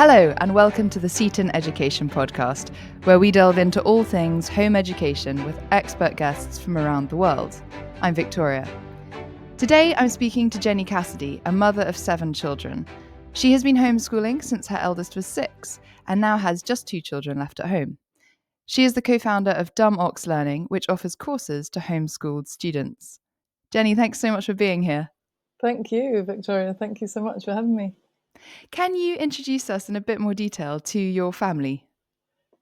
Hello and welcome to the Seatton Education Podcast, where we delve into all things home education with expert guests from around the world. I'm Victoria. Today I'm speaking to Jenni Cassidy, a mother of 7 children. She has been homeschooling since her eldest was 6 and now has just 2 children left at home. She is the co-founder of Dumb Ox Learning, which offers courses to homeschooled students. Jenni, thanks so much for being here. Thank you, Victoria. Thank you so much for having me. Can you introduce us in a bit more detail to your family?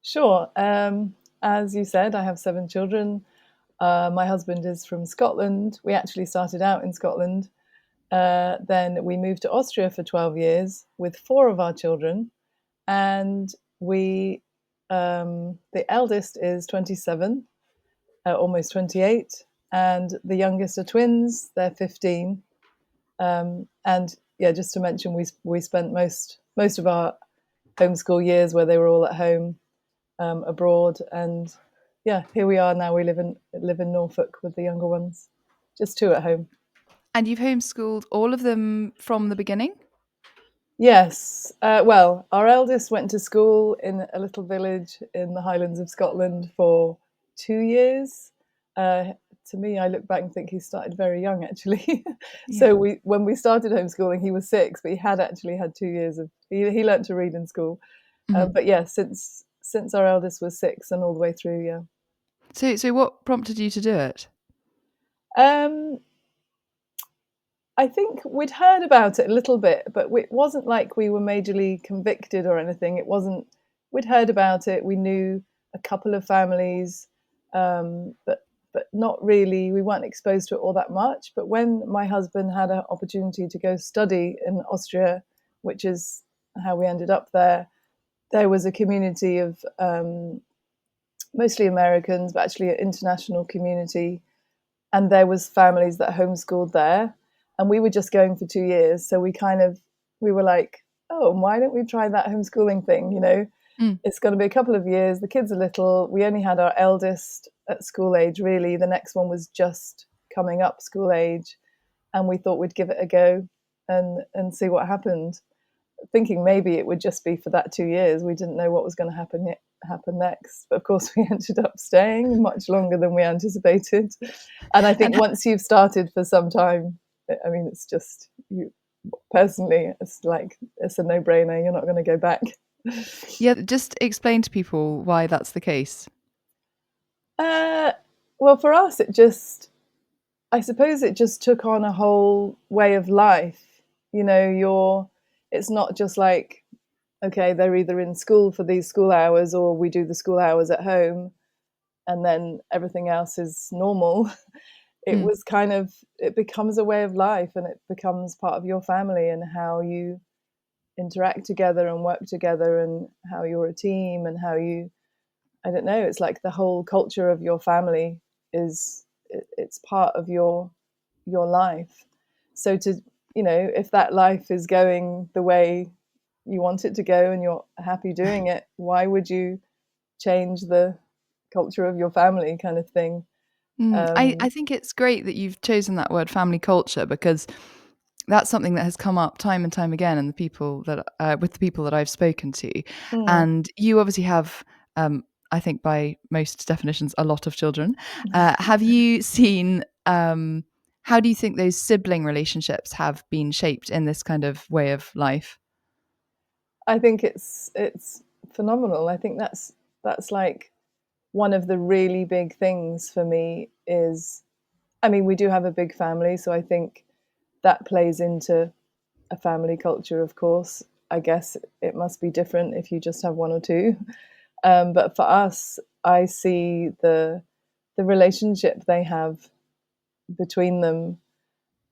Sure. As you said, I have 7 children. My husband is from Scotland. We actually started out in Scotland. Then we moved to Austria for 12 years with 4 of our children. And the eldest is 27, almost 28. And the youngest are twins. They're 15. And yeah, just to mention, we spent most of our homeschool years where they were all at home, abroad, and yeah, here we are now. We live in Norfolk with the younger ones, just 2 at home. And you've homeschooled all of them from the beginning? Yes. Well, our eldest went to school in a little village in the Highlands of Scotland for 2 years. To me, I look back and think he started very young, actually. So when we started homeschooling, he was 6, but he had actually had 2 years of he learnt to read in school. But yeah, since our eldest was 6 and all the way through, yeah. So what prompted you to do it? I think we'd heard about it a little bit, but it wasn't like we were majorly convicted or anything. It wasn't. We'd heard about it. We knew a couple of families, but not really. We weren't exposed to it all that much. But when my husband had an opportunity to go study in Austria, which is how we ended up there, there was a community of mostly Americans, but actually an international community. And there was families that homeschooled there. And we were just going for 2 years. So we were like, oh, why don't we try that homeschooling thing? You know, It's going to be a couple of years. The kids are little. We only had our eldest at school age, really. The next one was just coming up school age. And we thought we'd give it a go and see what happened, thinking maybe it would just be for that 2 years. We didn't know what was going to happen next. But of course, we ended up staying much longer than we anticipated. And I think once you've started for some time, I mean, it's just, you personally, it's a no-brainer. You're not going to go back. Yeah, just explain to people why that's the case. Well, for us, I suppose it just took on a whole way of life. You know, it's not just like, okay, they're either in school for these school hours or we do the school hours at home and then everything else is normal. It was it becomes a way of life, and it becomes part of your family and how you interact together and work together and how you're a team and how I don't know, it's like the whole culture of your family it's part of your life. So if that life is going the way you want it to go and you're happy doing it, why would you change the culture of your family, kind of thing? I think it's great that you've chosen that word, family culture, because that's something that has come up time and time again in the people that with the people that I've spoken to. And you obviously have, I think by most definitions, a lot of children. Have you seen, how do you think those sibling relationships have been shaped in this kind of way of life? I think it's phenomenal. I think that's like one of the really big things for me is, I mean, we do have a big family, so I think that plays into a family culture, of course. I guess it must be different if you just have 1 or 2. But for us, I see the relationship they have between them,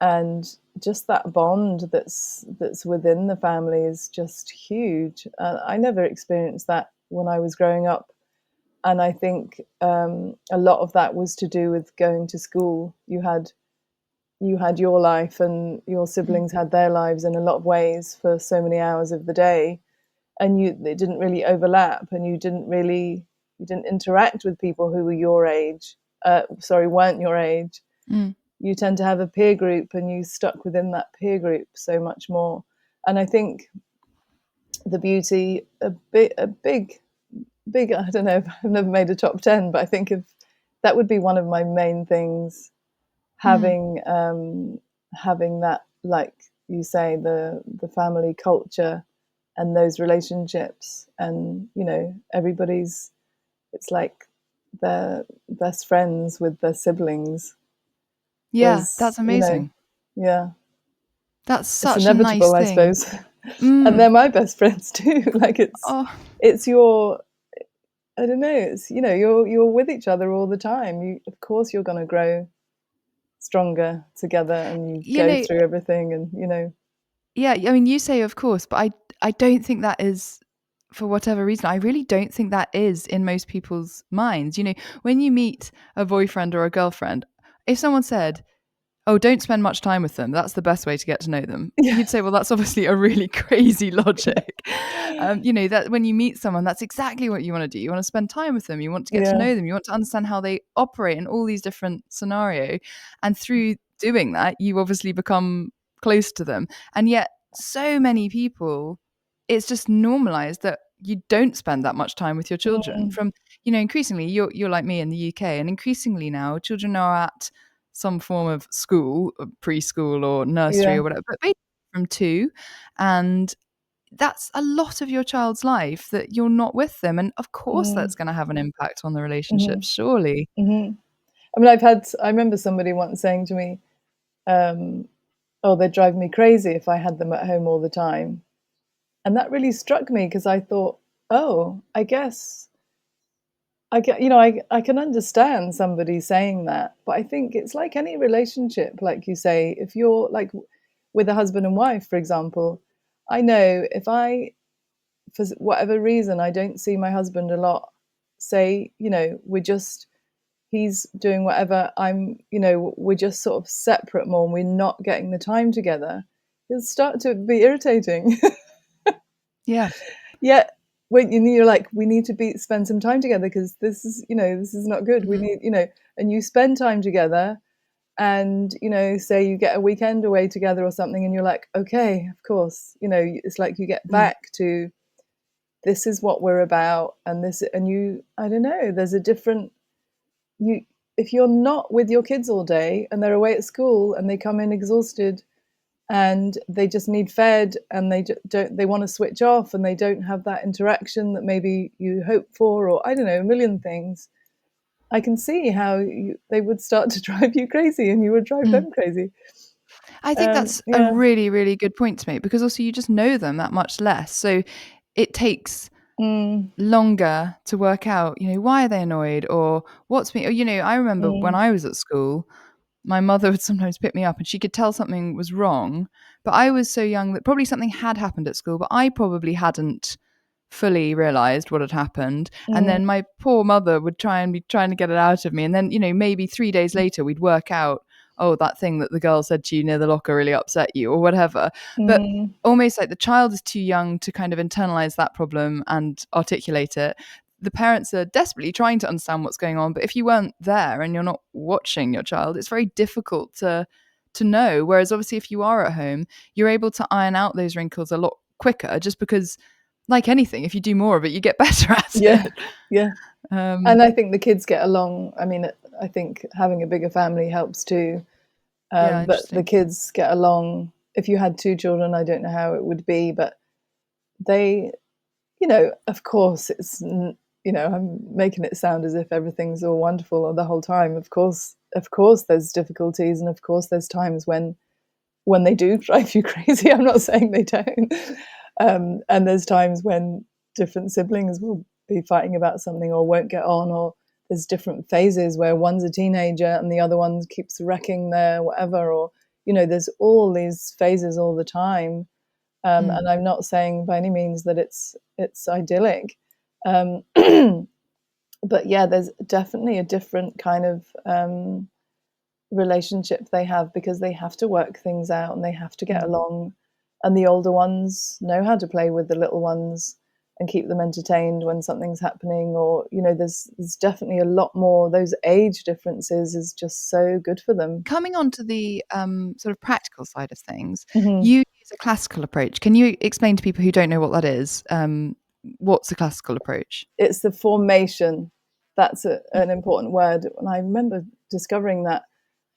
and just that bond that's within the family is just huge. I never experienced that when I was growing up. And I think a lot of that was to do with going to school. You had your life and your siblings had their lives in a lot of ways for so many hours of the day, and it didn't really overlap, and you didn't interact with people who were your age, weren't your age. You tend to have a peer group and you stuck within that peer group so much more. And I think the beauty, a big, I don't know, I've never made a top 10, but I think that would be one of my main things, having that, like you say, the family culture and those relationships, and it's like they're best friends with their siblings. Yeah, that's amazing. Yeah, That's it's such a nice inevitable, I thing. suppose. And they're my best friends too. Like it's your, I don't know, it's, you're with each other all the time. Of course you're going to grow stronger together, and you go through everything, and Yeah, I mean, you say of course, but I don't think that is, for whatever reason, I really don't think that is in most people's minds. When you meet a boyfriend or a girlfriend, if someone said, "Oh, don't spend much time with them. That's the best way to get to know them." Yeah. You'd say, well, that's obviously a really crazy logic. That when you meet someone, that's exactly what you want to do. You want to spend time with them. You want to get to know them. You want to understand how they operate in all these different scenarios. And through doing that, you obviously become close to them. And yet so many people, it's just normalized that you don't spend that much time with your children. From, increasingly, you're like me in the UK, and increasingly now children are at some form of school, preschool or nursery or whatever, but basically from 2. And that's a lot of your child's life that you're not with them. And of course that's going to have an impact on the relationship, surely. I mean, I remember somebody once saying to me, oh, they'd drive me crazy if I had them at home all the time. And that really struck me, because I thought, oh, I guess I can understand somebody saying that, but I think it's like any relationship, like you say, if you're like with a husband and wife, for example. I know if for whatever reason, I don't see my husband a lot, say, he's doing whatever, we're just sort of separate more, and we're not getting the time together, it'll start to be irritating. Yeah. Yet when you're like, we need to spend some time together, because this is not good. We need, and you spend time together, and say you get a weekend away together or something, and you're like, okay, of course, it's like you get back to, this is what we're about, and I don't know, there's a different, if you're not with your kids all day and they're away at school and they come in exhausted and they just need fed, and they want to switch off, and they don't have that interaction that maybe you hope for, or I don't know, a million things, I can see how they would start to drive you crazy, and you would drive them crazy. I think that's a really, really good point to make, because also you just know them that much less. So it takes longer to work out, why are they annoyed, or what's me, or, I remember when I was at school, my mother would sometimes pick me up and she could tell something was wrong, but I was so young that probably something had happened at school, but I probably hadn't fully realized what had happened. And then my poor mother would be trying to get it out of me. And then, maybe 3 days later, we'd work out, oh, that thing that the girl said to you near the locker really upset you, or whatever. But almost like the child is too young to kind of internalize that problem and articulate it. The parents are desperately trying to understand what's going on, but if you weren't there and you're not watching your child, it's very difficult to know. Whereas obviously if you are at home, you're able to iron out those wrinkles a lot quicker, just because, like anything, if you do more of it, you get better at it. Yeah. And I think the kids get along. I mean, I think having a bigger family helps too. But the kids get along. If you had 2 children, I don't know how it would be, but they, of course, it's, I'm making it sound as if everything's all wonderful the whole time. Of course, there's difficulties, and of course, there's times when they do drive you crazy. I'm not saying they don't. And there's times when different siblings will be fighting about something, or won't get on, or there's different phases where one's a teenager and the other one keeps wrecking their whatever, or, there's all these phases all the time. And I'm not saying by any means that it's idyllic. But yeah, there's definitely a different kind of relationship they have, because they have to work things out and they have to get along. And the older ones know how to play with the little ones and keep them entertained when something's happening, or, there's definitely a lot more. Those age differences is just so good for them. Coming on to the sort of practical side of things, you use It's a classical approach. Can you explain to people who don't know what that is? What's the classical approach? It's the formation. That's an important word. And I remember discovering that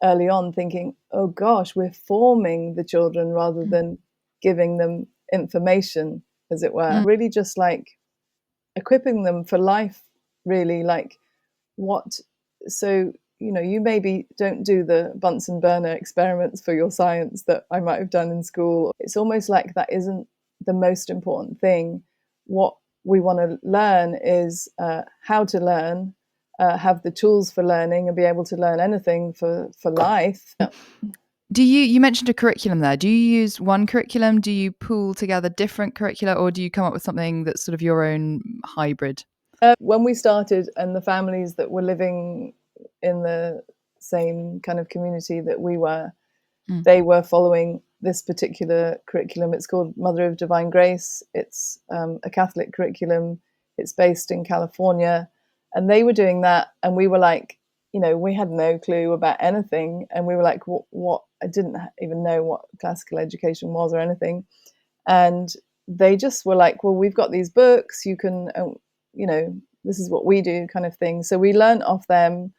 early on, thinking, oh gosh, we're forming the children rather than giving them information, as it were. Really just like equipping them for life, really. Like what, so, you know, you maybe don't do the Bunsen burner experiments for your science that I might have done in school. It's almost like that isn't the most important thing. What we want to learn is how to learn, have the tools for learning, and be able to learn anything for life. Do you mentioned a curriculum there. Do you use one curriculum? Do you pool together different curricula, or do you come up with something that's sort of your own hybrid? When we started, and the families that were living in the same kind of community that we were, they were following this particular curriculum. It's called Mother of Divine Grace. It's a Catholic curriculum. It's based in California. And they were doing that. And we were like, you know, we had no clue about anything. And we were like, what? I didn't even know what classical education was or anything. And they just were like, well, we've got these books. You can, you know, this is what we do, kind of thing. So we learned off them,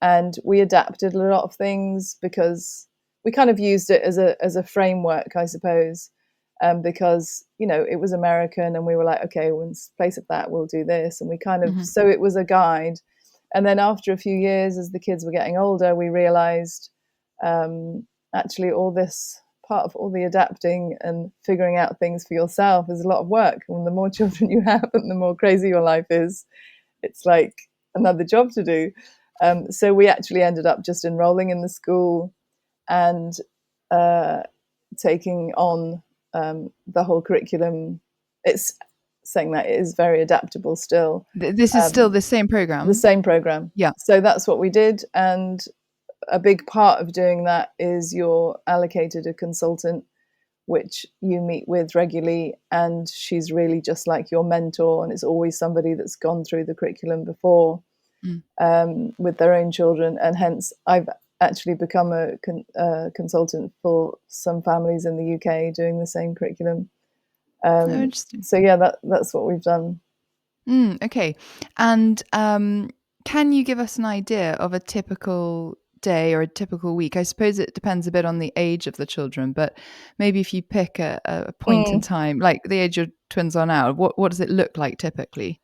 and we adapted a lot of things because we kind of used it as a framework, I suppose, because, you know, it was American, and we were like, okay, well, in place of that, we'll do this. And we kind of, so it was a guide. And then after a few years, as the kids were getting older, we realized actually all this part of all the adapting and figuring out things for yourself is a lot of work. And the more children you have and the more crazy your life is, it's like another job to do. So we actually ended up just enrolling in the school and taking on the whole curriculum. It's saying that it is very adaptable still. This is still the same program? The same program. Yeah. So that's what we did. And a big part of doing that is you're allocated a consultant, which you meet with regularly, and she's really just like your mentor, and it's always somebody that's gone through the curriculum before with their own children. And hence I've actually become a consultant for some families in the UK doing the same curriculum. Interesting. So yeah, that's what we've done. Okay. And can you give us an idea of a typical day or a typical week? I suppose it depends a bit on the age of the children, but maybe if you pick a point in time, like the age your twins are now, what does it look like typically?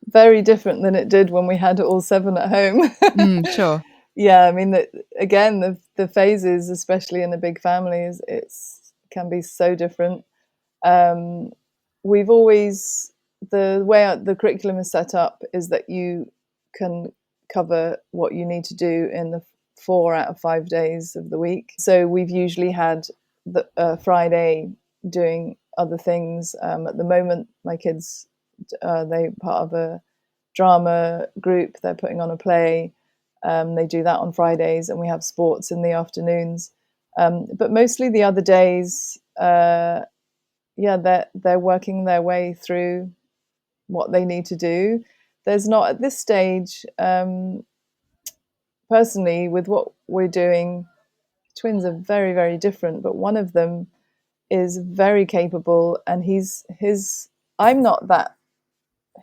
Very different than it did when we had all 7 at home. Sure. Yeah, I mean, again, the phases, especially in a big family, can be so different. We've always, the way the curriculum is set up is that you can cover what you need to do in the 4 out of 5 days of the week. So we've usually had the Friday doing other things. At the moment, my kids, they're part of a drama group. They're putting on a play. They do that on Fridays, and we have sports in the afternoons. But mostly the other days, they're working their way through what they need to do. There's not at this stage, personally, with what we're doing, twins are very, very different, but one of them is very capable, and I'm not that,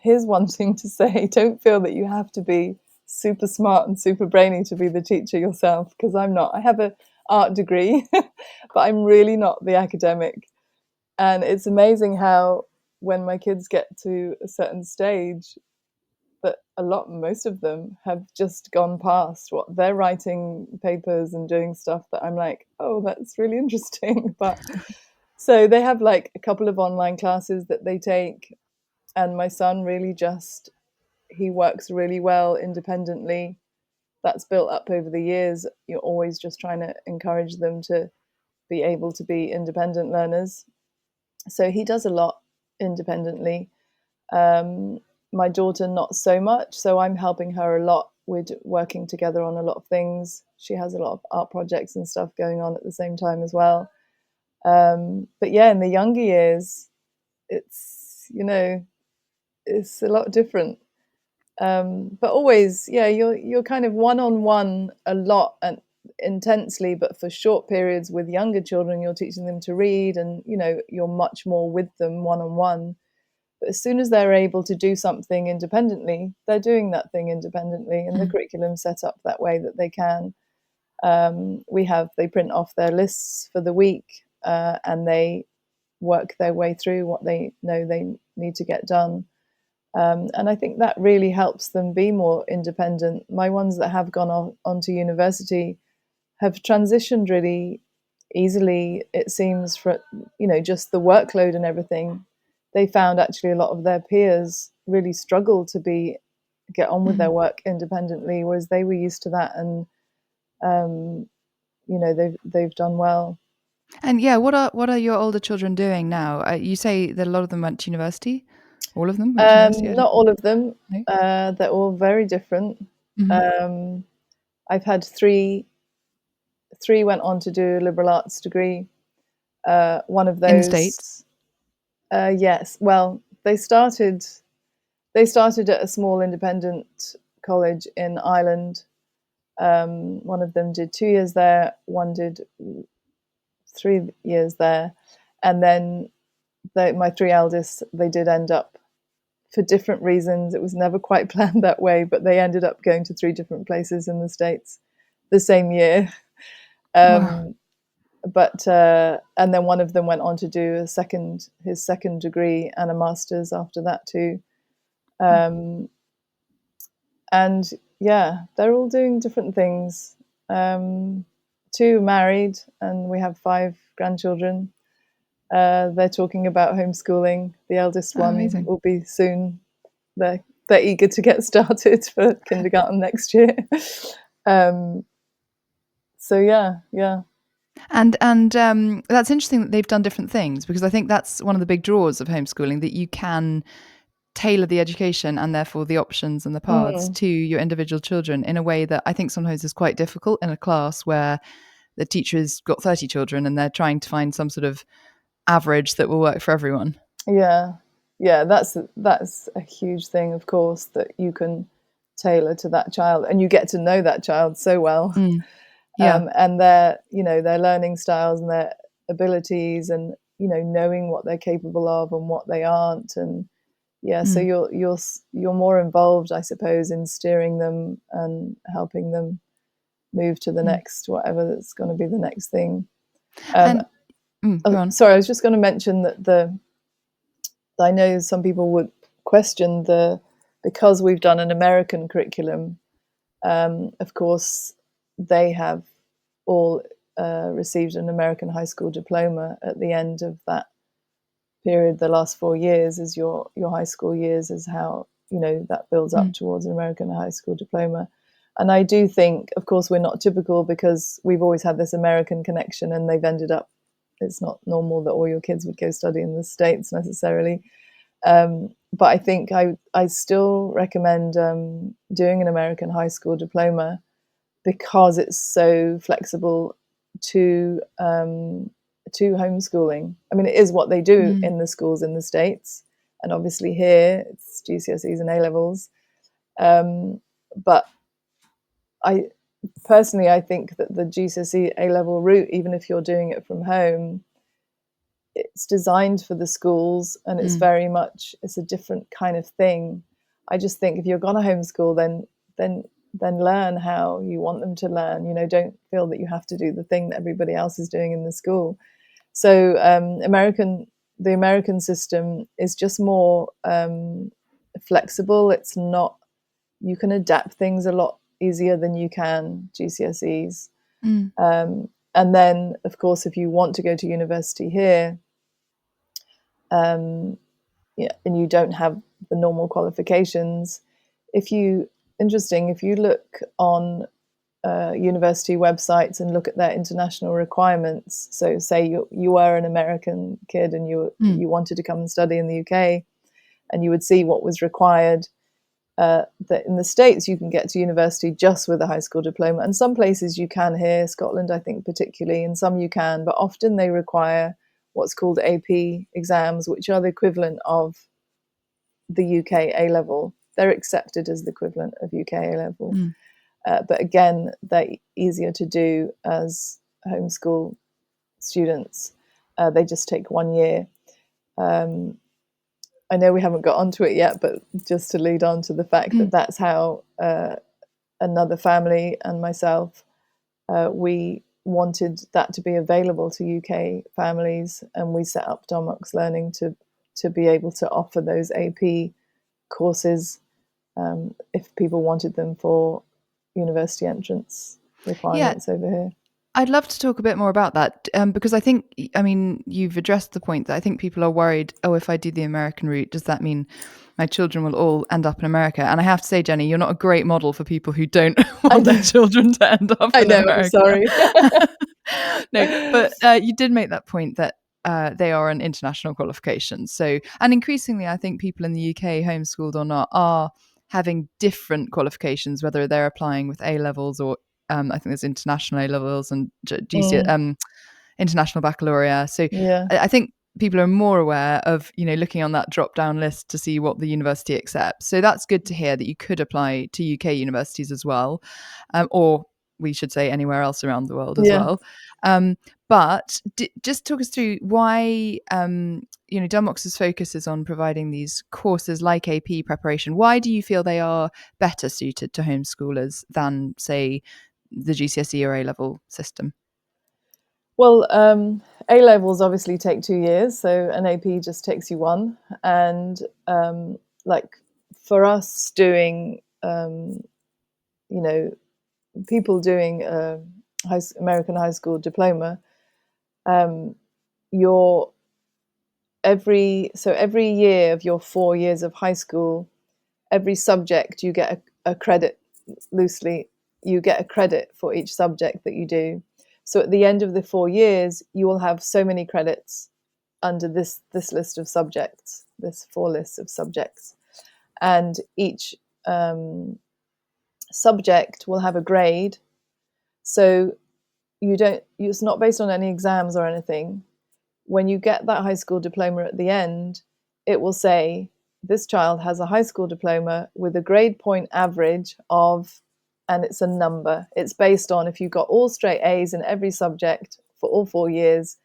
here's one thing to say, don't feel that you have to be super smart and super brainy to be the teacher yourself, because I'm not. I have an art degree, but I'm really not the academic. And it's amazing how when my kids get to a certain stage, that most of them have just gone past what they're writing papers and doing stuff that I'm like, oh, that's really interesting. But so they have like a couple of online classes that they take. And my son really he works really well independently. That's built up over the years. You're always just trying to encourage them to be able to be independent learners. So he does a lot independently. My daughter, not so much. So I'm helping her a lot. We're working together on a lot of things. She has a lot of art projects and stuff going on at the same time as well. But yeah, in the younger years, it's, it's a lot different. But always, yeah, you're kind of one-on-one a lot, and intensely, but for short periods with younger children, you're teaching them to read, and you're much more with them one-on-one. But as soon as they're able to do something independently, they're doing that thing independently, and the curriculum's set up that way that they can. They print off their lists for the week, and they work their way through what they know they need to get done. And I think that really helps them be more independent. My ones that have gone on to university have transitioned really easily, it seems, for just the workload and everything. They found actually a lot of their peers really struggle to get on with their work independently, whereas they were used to that, and they've done well. And what are your older children doing now? You say that a lot of them went to university. All of them went to university? Not all of them. No? They're all very different. I've had three went on to do a liberal arts degree. One of those In the States? Yes. Well, they started at a small independent college in Ireland. One of them did 2 years there, one did 3 years there, and then my three eldest, they did end up, for different reasons, it was never quite planned that way, but they ended up going to 3 different places in the States the same year. Wow. But and then one of them went on to do his second degree and a master's after that too. And yeah, they're all doing different things. 2 married, and we have 5 grandchildren. They're talking about homeschooling. The eldest one Amazing. will be soon. They're eager to get started for kindergarten next year. So yeah. And that's interesting that they've done different things, because I think that's one of the big draws of homeschooling, that you can tailor the education and therefore the options and the paths to your individual children in a way that I think sometimes is quite difficult in a class where the teacher's got 30 children and they're trying to find some sort of average that will work for everyone. Yeah, that's a huge thing, of course, that you can tailor to that child, and you get to know that child so well. Yeah. And their learning styles and their abilities, and knowing what they're capable of and what they aren't, and so you're more involved, I suppose, in steering them and helping them move to the next, whatever that's going to be the next thing. Go on. Sorry, I was just going to mention that I know some people would question because we've done an American curriculum. Of course, they have all received an American high school diploma at the end of that period. The last 4 years is your high school years, is how that builds up towards an American high school diploma. And I do think, of course, we're not typical, because we've always had this American connection, and they've ended up, it's not normal that all your kids would go study in the States necessarily. But I think I still recommend doing an American high school diploma, because it's so flexible to homeschooling. I mean, it is what they do in the schools in the States, and obviously here it's GCSEs and A-levels. But I think that the GCSE A-level route, even if you're doing it from home, it's designed for the schools, and it's very much, it's a different kind of thing. I just think if you're going to homeschool, then learn how you want them to learn. Don't feel that you have to do the thing that everybody else is doing in the school. So the American system is just more flexible. It's not, you can adapt things a lot easier than you can GCSEs. And then, of course, if you want to go to university here, and you don't have the normal qualifications, if you look on university websites and look at their international requirements, so say you were an American kid and you wanted to come and study in the UK, and you would see what was required, that in the States you can get to university just with a high school diploma, and some places you can here, Scotland I think particularly, and some you can, but often they require what's called AP exams, which are the equivalent of the UK A-level. They're accepted as the equivalent of UK A-level. But again, they're easier to do as homeschool students. They just take 1 year. I know we haven't got onto it yet, but just to lead on to the fact that that's how another family and myself, we wanted that to be available to UK families, and we set up Domox Learning to be able to offer those AP courses if people wanted them for university entrance requirements over here. I'd love to talk a bit more about that because I think, you've addressed the point that I think people are worried, if I do the American route, does that mean my children will all end up in America? And I have to say, Jenny, you're not a great model for people who don't want their children to end up in America. I'm sorry. No, but you did make that point that they are an international qualification. So, and increasingly, I think people in the UK, homeschooled or not, are having different qualifications, whether they're applying with A levels or I think there's international A levels and international baccalaureate. So I think people are more aware of, looking on that drop down list to see what the university accepts. So that's good to hear that you could apply to UK universities as well, or we should say anywhere else around the world as well. But just talk us through why, Domox's focus is on providing these courses like AP preparation. Why do you feel they are better suited to homeschoolers than, say, the GCSE or A-level system? Well, A-levels obviously take 2 years, so an AP just takes you 1. And for us doing, people doing American high school diploma, every year of your 4 years of high school, every subject you get a credit. Loosely, you get a credit for each subject that you do. So at the end of the 4 years, you will have so many credits under this list of subjects, this 4 lists of subjects, and each subject will have a grade. So it's not based on any exams or anything. When you get that high school diploma at the end, it will say, this child has a high school diploma with a grade point average of, and it's a number. It's based on, if you got all straight A's in every subject for all 4 years,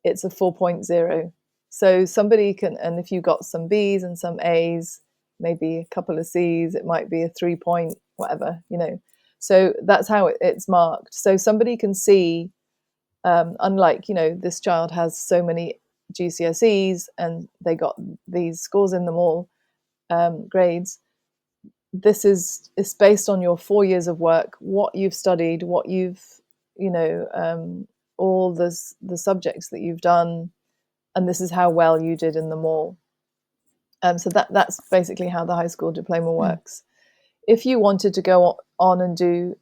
it's a 4.0. So somebody can, and if you got some B's and some A's, maybe a couple of C's, it might be a 3 point, whatever, So that's how it's marked. So somebody can see, unlike, this child has so many GCSEs and they got these scores in them all, grades. This is based on your 4 years of work, what you've studied, what you've, all the subjects that you've done, and this is how well you did in them all. So that's basically how the high school diploma works. If you wanted to go on and do,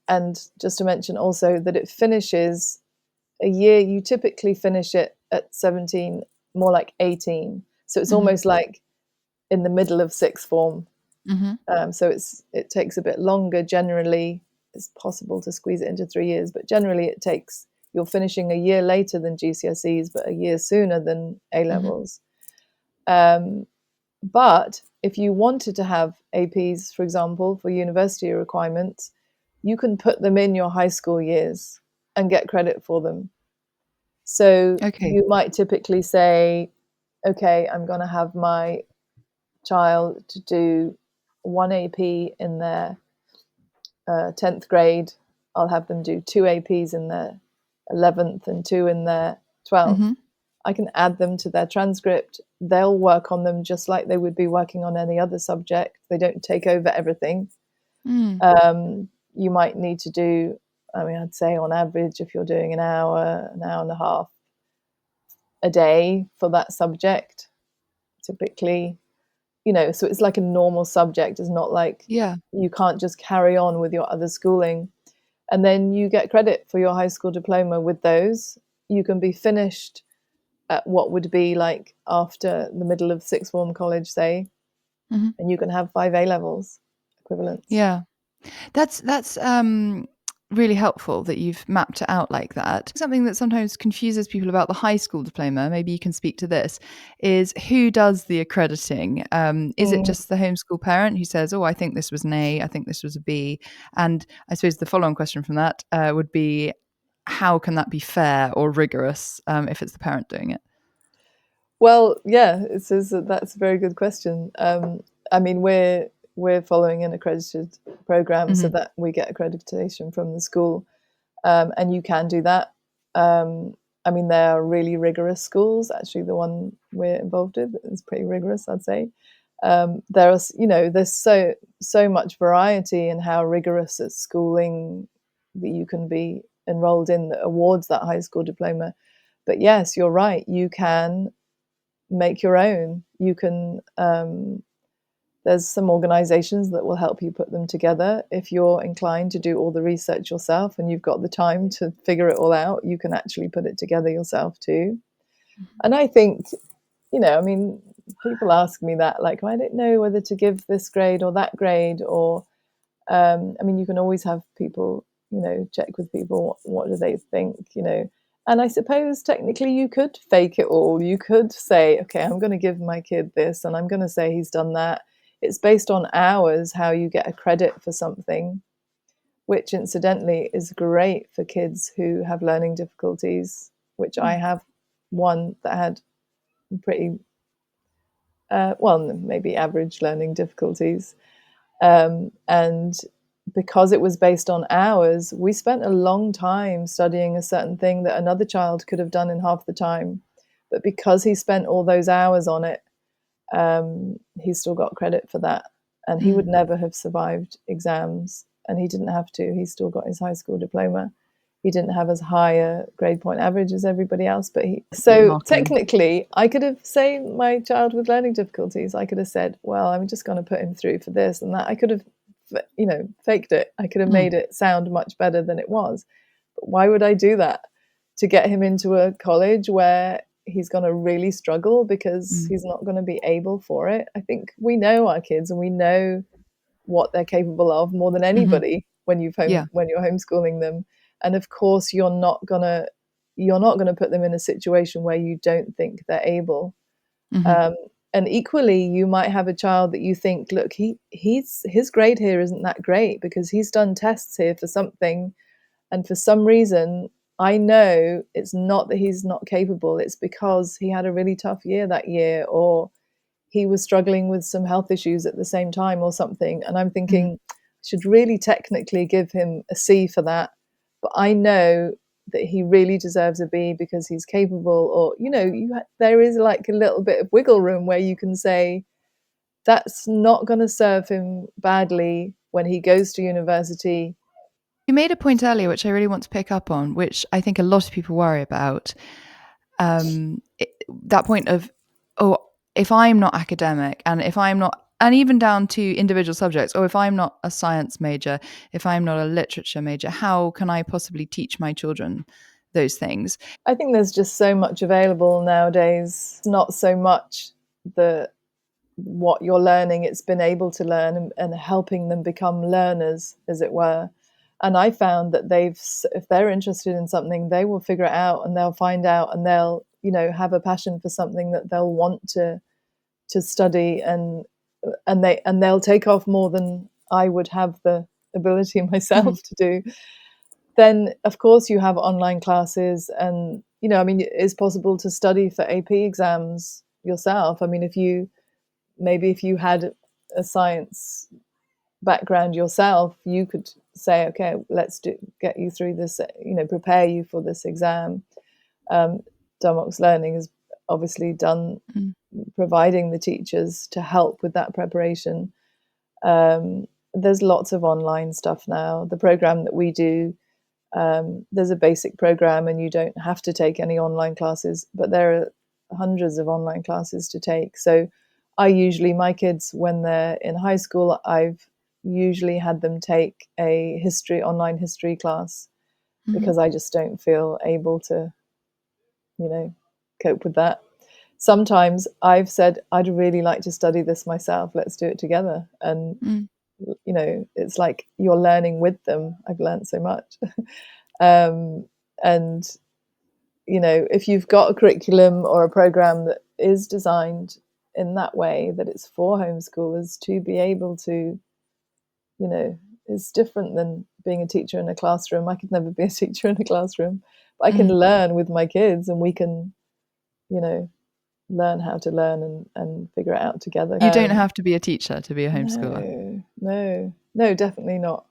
and just to mention also that it finishes a year, you typically finish it at 17, more like 18. So it's almost like in the middle of sixth form. So it takes a bit longer. Generally, it's possible to squeeze it into 3 years, but generally you're finishing a year later than GCSEs, but a year sooner than A-levels. But if you wanted to have APs, for example, for university requirements, you can put them in your high school years and get credit for them. So you might typically say, okay, I'm going to have my child to do 1 AP in their 10th grade. I'll have them do 2 APs in their 11th and 2 in their 12th. I can add them to their transcript. They'll work on them just like they would be working on any other subject. They don't take over everything. You might need to do, I'd say on average, if you're doing an hour and a half a day for that subject, typically, so it's like a normal subject. It's not like you can't just carry on with your other schooling. And then you get credit for your high school diploma with those. You can be finished at what would be like after the middle of sixth form college, say, and you can have 5 A-levels equivalents. Yeah. That's really helpful that you've mapped it out like that. Something that sometimes confuses people about the high school diploma, maybe you can speak to this, is who does the accrediting? Is it just the homeschool parent who says, oh, I think this was an A, I think this was a B? And I suppose the follow-on question from that would be, how can that be fair or rigorous if it's the parent doing it? Well, yeah, that's a very good question. I mean, we're following an accredited program so that we get accreditation from the school, and you can do that. I mean, they are really rigorous schools. Actually, the one we're involved with is pretty rigorous, I'd say. There's so much variety in how rigorous a schooling that you can be enrolled in that awards that high school diploma. But yes, you're right. You can make your own. You can there's some organizations that will help you put them together. If you're inclined to do all the research yourself and you've got the time to figure it all out, you can actually put it together yourself too. And I think, I mean, people ask me that, like, I don't know whether to give this grade or that grade, or I mean, you can always have people, check with people, what do they think, and I suppose technically you could fake it all. You could say, okay, I'm going to give my kid this and I'm going to say he's done that. It's based on hours, how you get a credit for something, which incidentally is great for kids who have learning difficulties, which I have one that had pretty, maybe average learning difficulties. And because it was based on hours, we spent a long time studying a certain thing that another child could have done in half the time. But because he spent all those hours on it, he still got credit for that. And he would never have survived exams, and he didn't have to. He still got his high school diploma. He didn't have as high a grade point average as everybody else, but technically I could have, say, my child with learning difficulties, I could have said, well, I'm just going to put him through for this and that. I could have, faked it. I could have made it sound much better than it was. But why would I do that? To get him into a college where he's going to really struggle because he's not going to be able for it. I think we know our kids and we know what they're capable of more than anybody when you're homeschooling them. And of course, you're not gonna put them in a situation where you don't think they're able. And equally, you might have a child that you think, look, his grade here isn't that great because he's done tests here for something, and for some reason, I know it's not that he's not capable. It's because he had a really tough year that year, or he was struggling with some health issues at the same time or something. And I'm thinking, I should really technically give him a C for that. But I know that he really deserves a B because he's capable, or, there is like a little bit of wiggle room where you can say that's not going to serve him badly when he goes to university. You made a point earlier, which I really want to pick up on, which I think a lot of people worry about. That point of, if I'm not academic and if I'm not, and even down to individual subjects, or if I'm not a science major, if I'm not a literature major, how can I possibly teach my children those things? I think there's just so much available nowadays. Not so much what you're learning, it's been able to learn and helping them become learners, as it were. And I found that if they're interested in something, they will figure it out and they'll find out, and they'll, have a passion for something that they'll want to study, and they'll take off more than I would have the ability myself to do. Then, of course, you have online classes, and, it's possible to study for AP exams yourself. I mean, if you had a science background yourself, you could say, okay, let's get you through this, prepare you for this exam. Dumox Learning is obviously done providing the teachers to help with that preparation. There's lots of online stuff now. The program that we do, there's a basic program and you don't have to take any online classes, but there are hundreds of online classes to take. So my kids, when they're in high school, I've usually had them take a online history class because I just don't feel able to, cope with that. Sometimes I've said, I'd really like to study this myself. Let's do it together. And you know, it's like you're learning with them. I've learned so much. And you know, if you've got a curriculum or a program that is designed in that way, that it's for homeschoolers to be able to, you know, it's different than being a teacher in a classroom. I could never be a teacher in a classroom, but I can learn with my kids, and we can, you know, learn how to learn and figure it out together. You don't have to be a teacher to be a homeschooler. No, definitely not.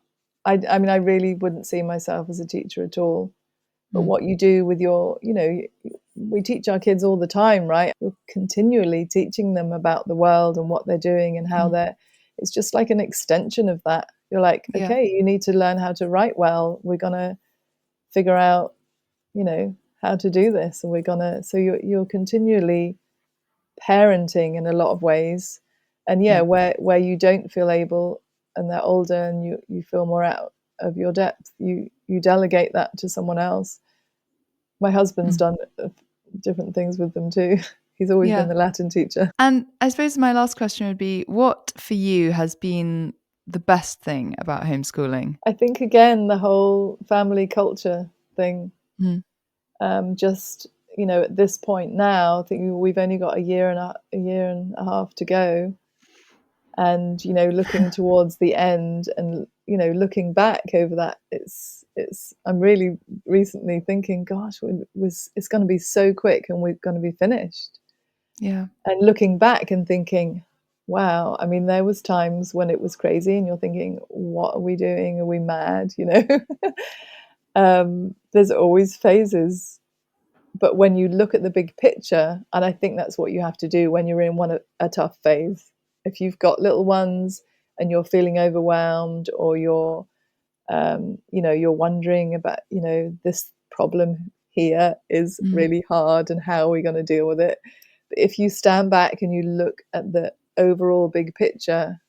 I mean, I really wouldn't see myself as a teacher at all. But what you do with your, you know, we teach our kids all the time, right? You're continually teaching them about the world and what they're doing and how it's just like an extension of that. You're like, okay, you need to learn how to write well. We're going to figure out, you know, how to do this. And we're going to, so you're continually parenting in a lot of ways. And where you don't feel able and they're older and you feel more out of your depth, you delegate that to someone else. My husband's done different things with them too. He's always been the Latin teacher. And I suppose my last question would be, what for you has been the best thing about homeschooling? I think, again, the whole family culture thing. Just, you know, at this point now, I think we've only got a year and a half to go. And, you know, looking towards the end and, you know, looking back over that, I'm really recently thinking, gosh, it's going to be so quick and we're going to be finished. Yeah. And looking back and thinking, wow, I mean, there was times when it was crazy and you're thinking, what are we doing? Are we mad? You know, there's always phases. But when you look at the big picture, and I think that's what you have to do when you're in a tough phase. If you've got little ones and you're feeling overwhelmed, or you're, you know, you're wondering about, you know, this problem here is really hard and how are we going to deal with it? But if you stand back and you look at the overall big picture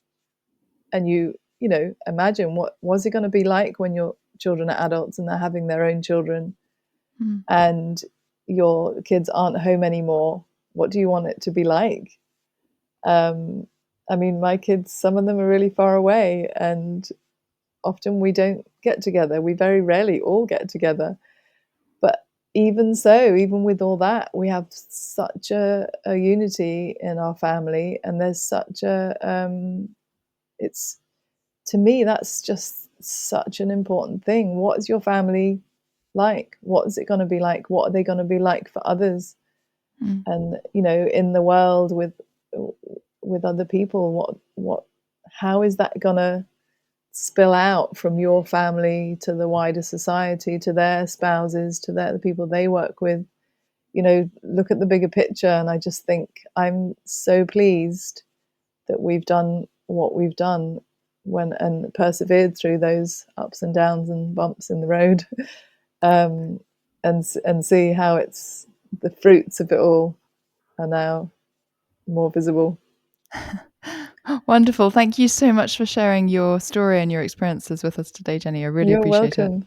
and you know, imagine what was it going to be like when your children are adults and they're having their own children and your kids aren't home anymore. What do you want it to be like? I mean, my kids, some of them are really far away and often we don't get together. We very rarely all get together. But even so, even with all that, we have such a unity in our family, and there's such it's, to me, that's just such an important thing. What is your family like? What is it going to be like? What are they going to be like for others? And, you know, in the world with other people, how is that going to spill out from your family to the wider society, to their spouses, to the people they work with? You know, look at the bigger picture. And I just think I'm so pleased that we've done what we've done and persevered through those ups and downs and bumps in the road, and see how it's the fruits of it all are now more visible. Wonderful. Thank you so much for sharing your story and your experiences with us today, Jenni. I really appreciate it.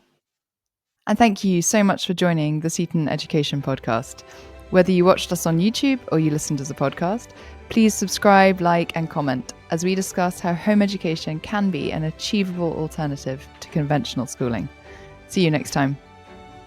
And thank you so much for joining the Seatton Education Podcast. Whether you watched us on YouTube or you listened as a podcast, please subscribe, like, and comment as we discuss how home education can be an achievable alternative to conventional schooling. See you next time.